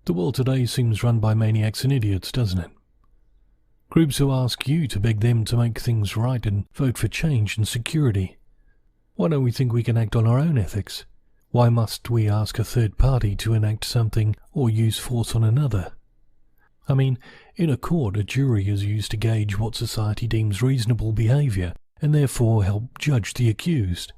The world today seems run by maniacs and idiots, doesn't it? Groups who ask you to beg them to make things right and vote for change and security. Why don't we think we can act on our own ethics? Why must we ask a third party to enact something or use force on another? I mean, in a court, a jury is used to gauge what society deems reasonable behaviour and therefore help judge the accused.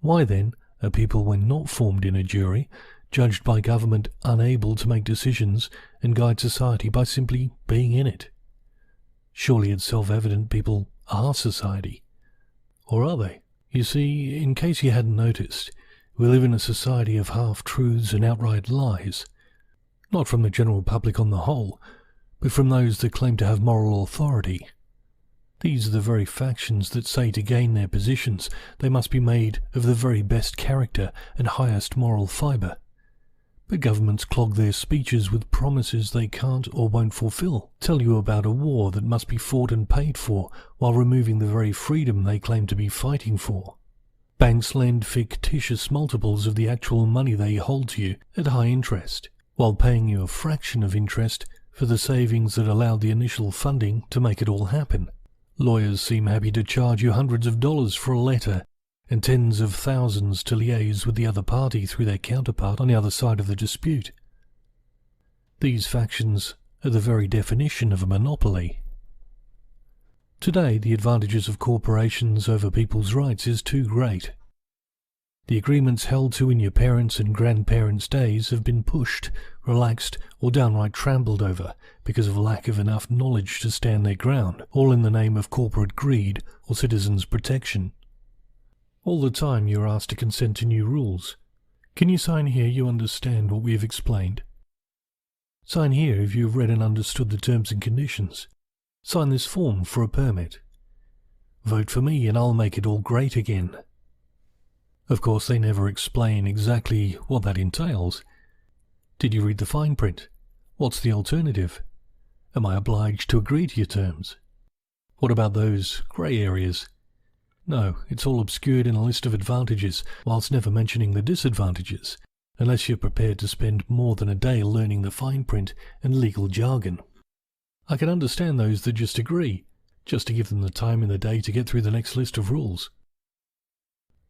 Why then are people, when not formed in a jury, judged by government unable to make decisions and guide society by simply being in it? Surely it's self-evident people are society. Or are they? You see, in case you hadn't noticed, we live in a society of half-truths and outright lies. Not from the general public on the whole, but from those that claim to have moral authority. These are the very factions that say to gain their positions they must be made of the very best character and highest moral fibre. But governments clog their speeches with promises they can't or won't fulfill, tell you about a war that must be fought and paid for while removing the very freedom they claim to be fighting for. Banks lend fictitious multiples of the actual money they hold to you at high interest, while paying you a fraction of interest for the savings that allowed the initial funding to make it all happen. Lawyers seem happy to charge you hundreds of dollars for a letter and tens of thousands to liaise with the other party through their counterpart on the other side of the dispute. These factions are the very definition of a monopoly. Today, the advantages of corporations over people's rights is too great. The agreements held to in your parents' and grandparents' days have been pushed, relaxed, or downright trampled over because of lack of enough knowledge to stand their ground, all in the name of corporate greed or citizens' protection. All the time you are asked to consent to new rules. Can you sign here you understand what we have explained? Sign here if you have read and understood the terms and conditions. Sign this form for a permit. Vote for me and I'll make it all great again. Of course, they never explain exactly what that entails. Did you read the fine print? What's the alternative? Am I obliged to agree to your terms? What about those grey areas? No, it's all obscured in a list of advantages, whilst never mentioning the disadvantages, unless you're prepared to spend more than a day learning the fine print and legal jargon. I can understand those that just agree, just to give them the time in the day to get through the next list of rules.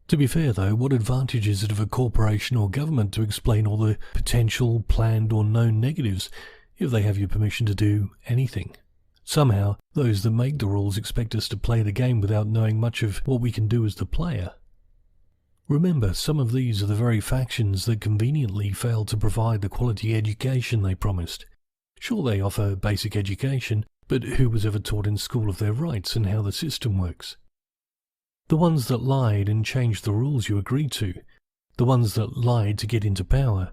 To be fair though, what advantage is it of a corporation or government to explain all the potential, planned or known negatives if they have your permission to do anything? Somehow, those that make the rules expect us to play the game without knowing much of what we can do as the player. Remember, some of these are the very factions that conveniently failed to provide the quality education they promised. Sure, they offer basic education, but who was ever taught in school of their rights and how the system works? The ones that lied and changed the rules you agreed to, the ones that lied to get into power,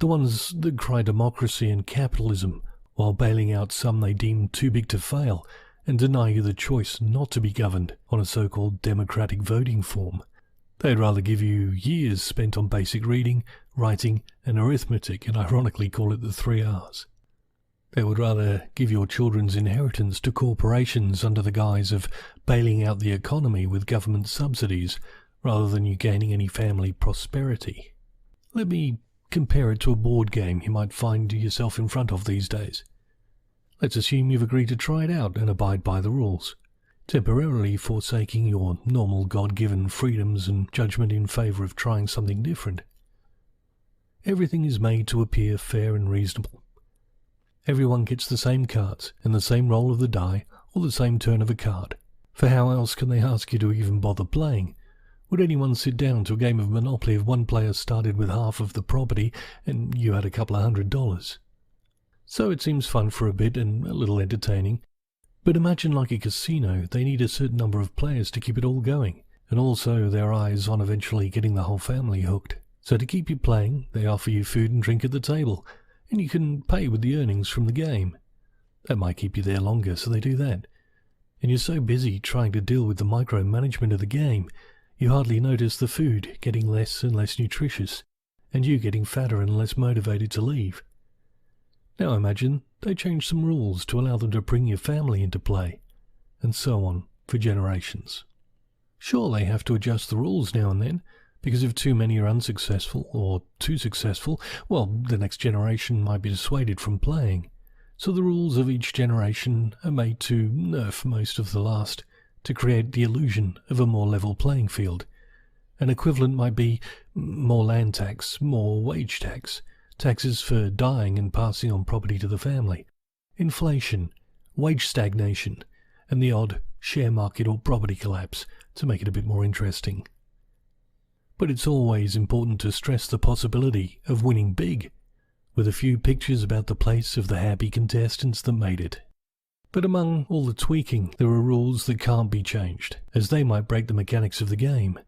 the ones that cry democracy and capitalism while bailing out some they deem too big to fail and deny you the choice not to be governed on a so-called democratic voting form. They'd rather give you years spent on basic reading, writing and arithmetic and ironically call it the 3 R's. They would rather give your children's inheritance to corporations under the guise of bailing out the economy with government subsidies, rather than you gaining any family prosperity. Let me compare it to a board game you might find yourself in front of these days. Let's assume you've agreed to try it out and abide by the rules, temporarily forsaking your normal God-given freedoms and judgment in favour of trying something different. Everything is made to appear fair and reasonable. Everyone gets the same cards and the same roll of the die or the same turn of a card. For how else can they ask you to even bother playing? Would anyone sit down to a game of Monopoly if one player started with half of the property and you had a couple of $100? So it seems fun for a bit and a little entertaining. But imagine like a casino, they need a certain number of players to keep it all going, and also their eyes on eventually getting the whole family hooked. So to keep you playing, they offer you food and drink at the table, and you can pay with the earnings from the game. That might keep you there longer, so they do that. And you're so busy trying to deal with the micromanagement of the game, you hardly notice the food getting less and less nutritious, and you getting fatter and less motivated to leave. Now imagine they change some rules to allow them to bring your family into play, and so on for generations. Sure, they have to adjust the rules now and then, Because if too many are unsuccessful, or too successful, well, the next generation might be dissuaded from playing. So the rules of each generation are made to nerf most of the last, to create the illusion of a more level playing field. An equivalent might be more land tax, more wage tax, taxes for dying and passing on property to the family, inflation, wage stagnation, and the odd share market or property collapse to make it a bit more interesting. But it's always important to stress the possibility of winning big, with a few pictures about the place of the happy contestants that made it. But among all the tweaking, there are rules that can't be changed, as they might break the mechanics of the game.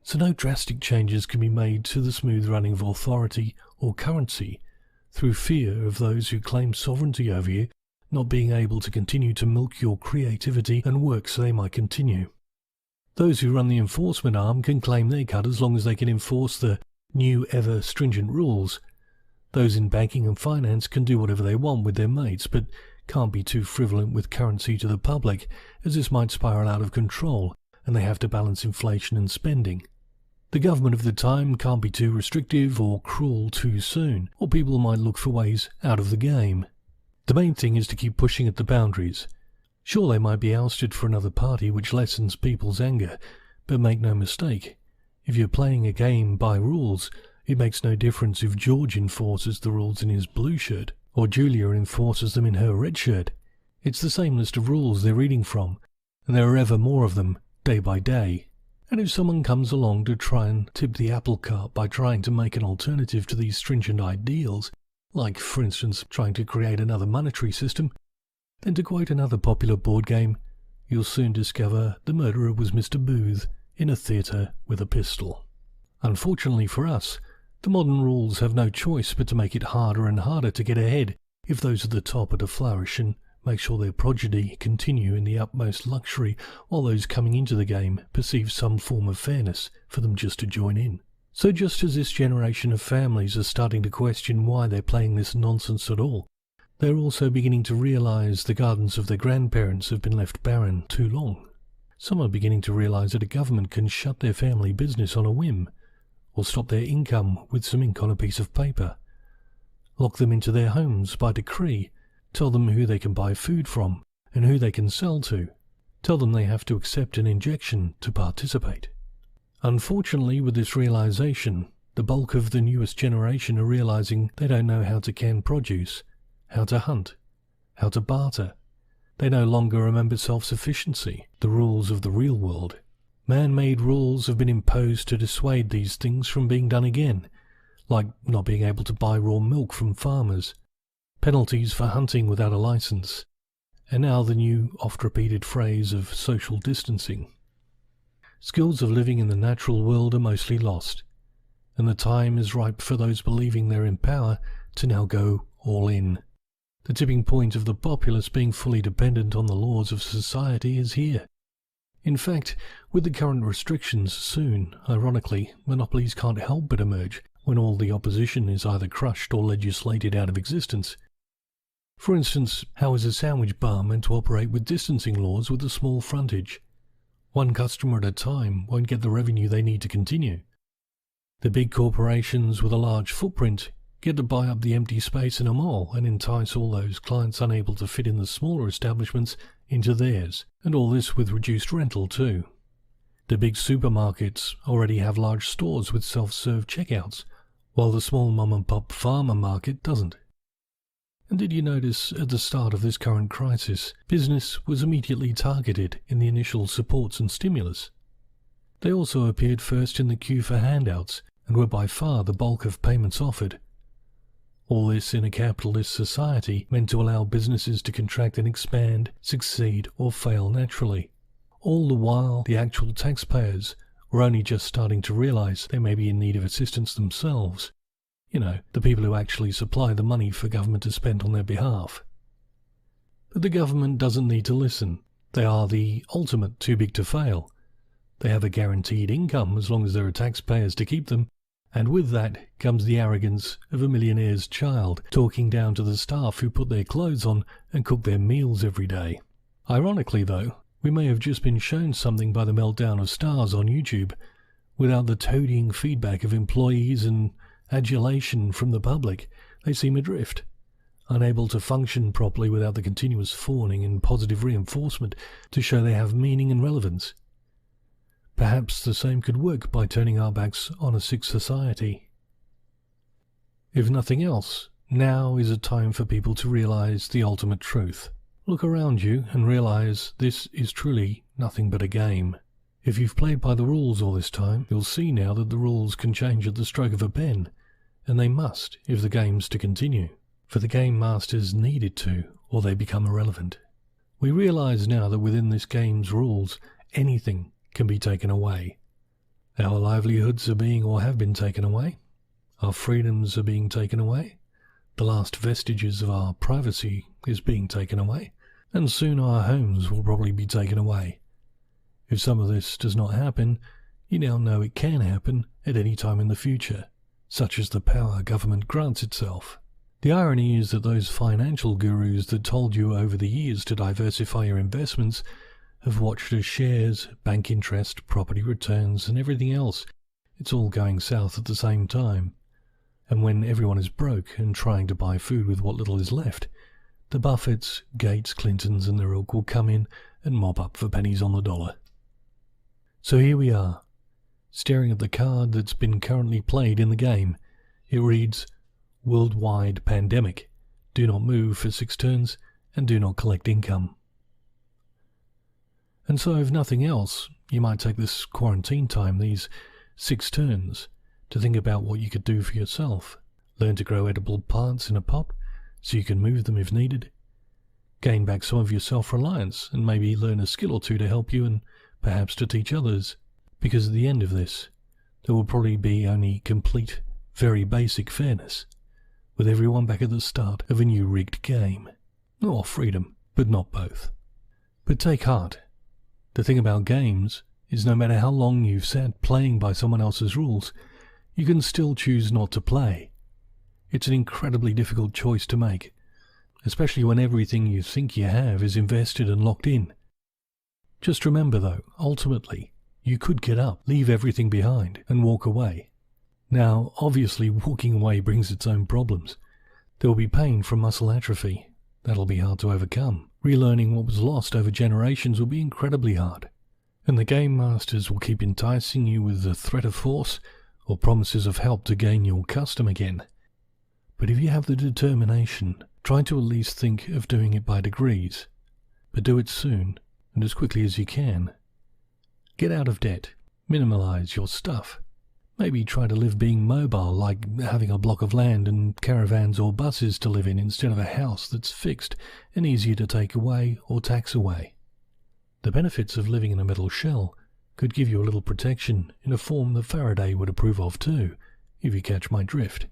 So no drastic changes can be made to the smooth running of authority or currency, through fear of those who claim sovereignty over you not being able to continue to milk your creativity and work so they might continue. Those who run the enforcement arm can claim their cut as long as they can enforce the new ever stringent rules. Those in banking and finance can do whatever they want with their mates, but can't be too frivolent with currency to the public, as this might spiral out of control, and they have to balance inflation and spending. The government of the time can't be too restrictive or cruel too soon, or people might look for ways out of the game. The main thing is to keep pushing at the boundaries. Sure, they might be ousted for another party which lessens people's anger, but make no mistake, if you're playing a game by rules, it makes no difference if George enforces the rules in his blue shirt, or Julia enforces them in her red shirt. It's the same list of rules they're reading from, and there are ever more of them, day by day. And if someone comes along to try and tip the apple cart by trying to make an alternative to these stringent ideals, like, for instance, trying to create another monetary system, then to quote another popular board game, you'll soon discover the murderer was Mr. Booth in a theatre with a pistol. Unfortunately for us, the modern rules have no choice but to make it harder and harder to get ahead if those at the top are to flourish and make sure their progeny continue in the utmost luxury while those coming into the game perceive some form of fairness for them just to join in. So just as this generation of families are starting to question why they're playing this nonsense at all, they're also beginning to realise the gardens of their grandparents have been left barren too long. Some are beginning to realise that a government can shut their family business on a whim, or stop their income with some ink on a piece of paper, lock them into their homes by decree, tell them who they can buy food from and who they can sell to, tell them they have to accept an injection to participate. Unfortunately, with this realisation, the bulk of the newest generation are realising they don't know how to can produce, how to hunt, how to barter. They no longer remember self-sufficiency, the rules of the real world. Man-made rules have been imposed to dissuade these things from being done again, like not being able to buy raw milk from farmers, penalties for hunting without a license, and now the new oft-repeated phrase of social distancing. Skills of living in the natural world are mostly lost, and the time is ripe for those believing they're in power to now go all in. The tipping point of the populace being fully dependent on the laws of society is here. In fact, with the current restrictions, soon, ironically, monopolies can't help but emerge when all the opposition is either crushed or legislated out of existence. For instance, how is a sandwich bar meant to operate with distancing laws with a small frontage? One customer at a time won't get the revenue they need to continue. The big corporations with a large footprint get to buy up the empty space in a mall and entice all those clients unable to fit in the smaller establishments into theirs, and all this with reduced rental too. The big supermarkets already have large stores with self-serve checkouts, while the small mom-and-pop farmer market doesn't. And did you notice at the start of this current crisis, business was immediately targeted in the initial supports and stimulus? They also appeared first in the queue for handouts and were by far the bulk of payments offered. All this in a capitalist society meant to allow businesses to contract and expand, succeed or fail naturally. All the while, the actual taxpayers were only just starting to realise they may be in need of assistance themselves. You know, the people who actually supply the money for government to spend on their behalf. But the government doesn't need to listen. They are the ultimate too big to fail. They have a guaranteed income as long as there are taxpayers to keep them, and with that comes the arrogance of a millionaire's child talking down to the staff who put their clothes on and cook their meals every day. Ironically though, we may have just been shown something by the meltdown of stars on YouTube, Without the toadying feedback of employees and adulation from the public, they seem adrift, unable to function properly without the continuous fawning and positive reinforcement to show they have meaning and relevance. Perhaps the same could work by turning our backs on a sick society. If nothing else, now is a time for people to realize the ultimate truth. Look around you and realize this is truly nothing but a game. If you've played by the rules all this time, you'll see now that the rules can change at the stroke of a pen, and they must if the game's to continue. For the game masters need it to, or they become irrelevant. We realize now that within this game's rules, anything can be taken away. Our livelihoods are being or have been taken away. Our freedoms are being taken away. The last vestiges of our privacy is being taken away. And soon our homes will probably be taken away. If some of this does not happen, you now know it can happen at any time in the future, such as the power government grants itself. The irony is that those financial gurus that told you over the years to diversify your investments have watched as shares, bank interest, property returns, and everything else, it's all going south at the same time. And when everyone is broke and trying to buy food with what little is left, the Buffetts, Gates, Clintons, and their ilk will come in and mop up for pennies on the dollar. So here we are, staring at the card that's been currently played in the game. It reads, Worldwide Pandemic. Do not move for 6 turns and do not collect income. And so if nothing else, you might take this quarantine time, these 6 turns, to think about what you could do for yourself. Learn to grow edible plants in a pot so you can move them if needed. Gain back some of your self-reliance and maybe learn a skill or two to help you and perhaps to teach others. Because at the end of this, there will probably be only complete, very basic fairness, with everyone back at the start of a new rigged game. Or freedom, but not both. But take heart. The thing about games is no matter how long you've sat playing by someone else's rules, you can still choose not to play. It's an incredibly difficult choice to make, especially when everything you think you have is invested and locked in. Just remember though, ultimately, you could get up, leave everything behind, and walk away. Now, obviously walking away brings its own problems. There will be pain from muscle atrophy. That'll be hard to overcome. Relearning what was lost over generations will be incredibly hard. And the game masters will keep enticing you with the threat of force or promises of help to gain your custom again. But if you have the determination, try to at least think of doing it by degrees. But do it soon, and as quickly as you can. Get out of debt. Minimize your stuff. Maybe try to live being mobile, like having a block of land and caravans or buses to live in instead of a house that's fixed and easier to take away or tax away. The benefits of living in a metal shell could give you a little protection in a form that Faraday would approve of too, if you catch my drift.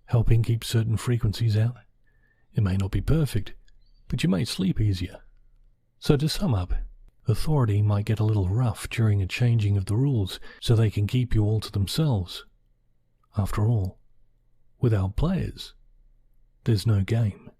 Helping keep certain frequencies out. It may not be perfect, but you may sleep easier. So to sum up, authority might get a little rough during a changing of the rules so they can keep you all to themselves. After all, without players, there's no game.